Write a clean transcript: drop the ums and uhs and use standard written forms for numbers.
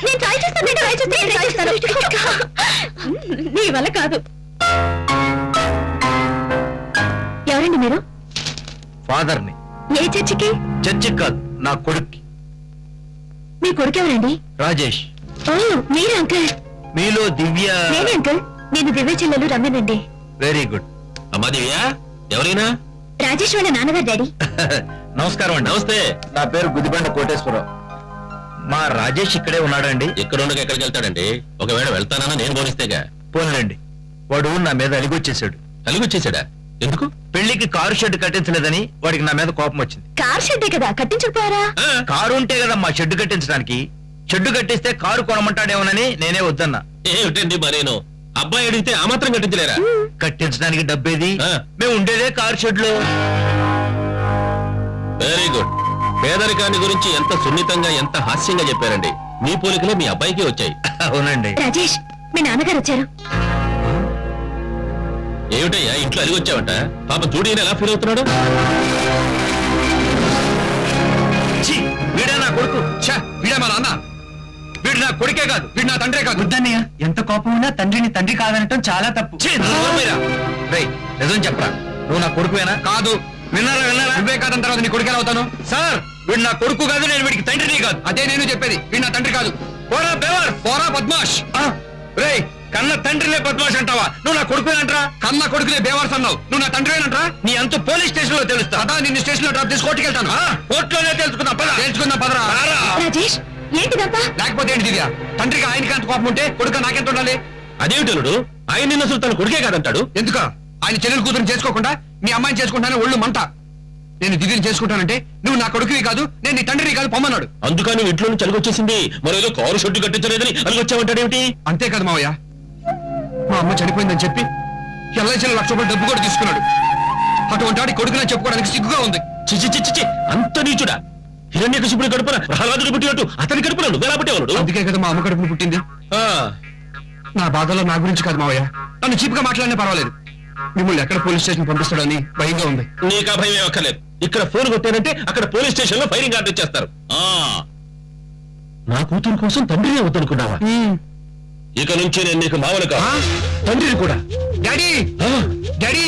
నేను ట్రై చేస్తాను. నీ వల్ల కాదు. ఎవరండి మీరు? ఫాదర్ని. ఏ చర్చికి? చర్చికి కాదు, నా కొడుక్కి. మీ కొడుకు ఎవరండి? రాజేష్. ఓ మీరే అంకుల్. మీలో దివ్య? నేనే అంకుల్. నేను దివ్య చెల్లెలు రమ్యనండి. Very good. అమ్మా దివ్య, ఎవరైనా? రాజేష్ వాళ్ళ నాన్నగారు డాడీ. నమస్కారం అండి. నమస్తే. నా పేరు గుదిబండ కోటేశ్వరరావు. మా రాజేష్ ఇక్కడే ఉన్నాడండి. ఇక్కడ ఉండగా ఎక్కడికి వెళ్తాడండి? ఒకవేళ వెళ్తానన్నా నేను పోనిస్తేగా. పోన్లండి, వాడు నా మీద అలిగొచ్చేసాడు. కలిగొచ్చేసాడా? ఎందుకు? పెళ్లికి కారు షెడ్ కట్టించలేదని వాడికి నా మీద కోపం వచ్చింది. కార్ షెడ్డే కదా, కట్టించకపోయారా? కారు ఉంటే కదా మా షెడ్ కట్టించడానికి. షెడ్ కట్టిస్తే కారు కొనమంటాడేమోనని నేనే వద్దన్నా. ఏమిటండి మరేను? అబ్బాయి అడిగితే ఆ మాత్రం కట్టించలేరా? కట్టించడానికి డబ్బేది? ఆ. మేము ఉండేదే కారు షెడ్ లో. Very good. పేదరికాన్ని గురించి ఎంత సున్నితంగా, ఎంత హాస్యంగా చెప్పారండి. మీ పోలికలే మీ అబ్బాయికి వచ్చాయి. అవునండి. రాజేష్, మీ నాన్నగారు వచ్చారు. ఏమిటయ్యా ఇంట్లో అలిగొచ్చావట? పాప చూడు ఈయన ఎలా ఫీల్ అవుతున్నాడు. ఛీ, వీడే నా కొడుకు. వీడే మా నాన్న. వీడు నా కొడుకే కాదు, వీడు నా తండ్రే కాదు. వద్దన్నయ్య, ఎంత కోపం ఉన్నా తండ్రిని తండ్రి కాదనటం చాలా తప్పు. ఛీ, నోరు మీరా. రేయ్, నిజం చెప్పరా, నువ్వు నా కొడుకువేనా? కాదు. విన్నారా? నువ్వే కాదని తర్వాత నీ కొడుకు ఎలా అవుతాను? సార్, వీడు నా కొడుకు కాదు, నేను వీడికి తండ్రిని కాదు. అదే నేను చెప్పేది. వీడు నా తండ్రి కాదు. పోరా బేవర్, పోరా బద్మాష్. రేయ్, కన్న తండ్రిలే బద్మాష్ అంటావా? నువ్వు నా కొడుకువేనంటరా? కన్న కొడుకునే బేవర్స్ అన్నావు. నువ్వు నా తండ్రివేనంటరా? నీ అంత పోలీస్ స్టేషన్ లో తెలుస్తా. అదా నిన్ను స్టేషన్ లో డ్రాప్ చేసి కోర్టుకి వెళ్తాను. కోర్టులోనే తెలుసుకుందా. తెలుసుకుందాం పదరా. రాజేష్, ఏంటిదంతా? లేకపోతే ఏంటి దివ్య? తండ్రికి ఆయనకి అంత కోపం ఉంటే కొడుకు నాకెంత ఉండాలి? అదేమిటలుడు, ఆయన నిన్న అసలు తన కొడుకే కాదంటాడు. ఎందుక? ఆయన చెల్లెలు కూతురు చేసుకోకుండా మీ అమ్మాయిని చేసుకుంటానే ఒళ్ళు మంట. నేను దివ్యని చేసుకుంటానంటే నువ్వు నా కొడుకువి కాదు, నేను నీ తండ్రిని కాదు పొమ్మన్నాడు. అందుకని ఇంట్లో నుంచి అలిగొచ్చేసింది. మరేదో కారు షెడ్డు కట్టించలేదని అలిగొచ్చావంటాడేమిటి? అంతే కదా మావయ్య. మా అమ్మ చనిపోయిందని చెప్పి ఎల్ఐసీలో ₹1,00,000 డబ్బు కూడా తీసుకున్నాడు. అటువంటి వాడి కొడుకుని చెప్పుకోవడానికి సిగ్గుగా ఉంది. చిచి చిచి చి, అంత నీచుడా? హిరణ్యకశిపుడి కడుపున ప్రహ్లాదుడు పుట్టినట్టు అతని కడుపున నువ్వెలా పుట్టేవాడు? అందుకే కదా మా అమ్మ కడుపును పుట్టింది. నా బాధలో నా గురించి కాదు మావయ్య. నన్ను చీప్గా మాట్లాడినా పర్వాలేదు. మిమ్మల్ని ఎక్కడ పోలీస్ స్టేషన్ పంపిస్తాడని భయంగా ఉంది. నీకు ఆ భయం అక్కర్లేదు. ఇక్కడ ఫోన్ కొట్టానంటే అక్కడ పోలీస్ స్టేషన్ లో ఫైరింగ్ ఆర్డర్ చేస్తారు. నా కూతురు కోసం తండ్రినే వద్దనుకున్నావా? ఇక నుంచి నేను నీకు మావలు కాదు, తండ్రిని కూడా. Daddy, daddy.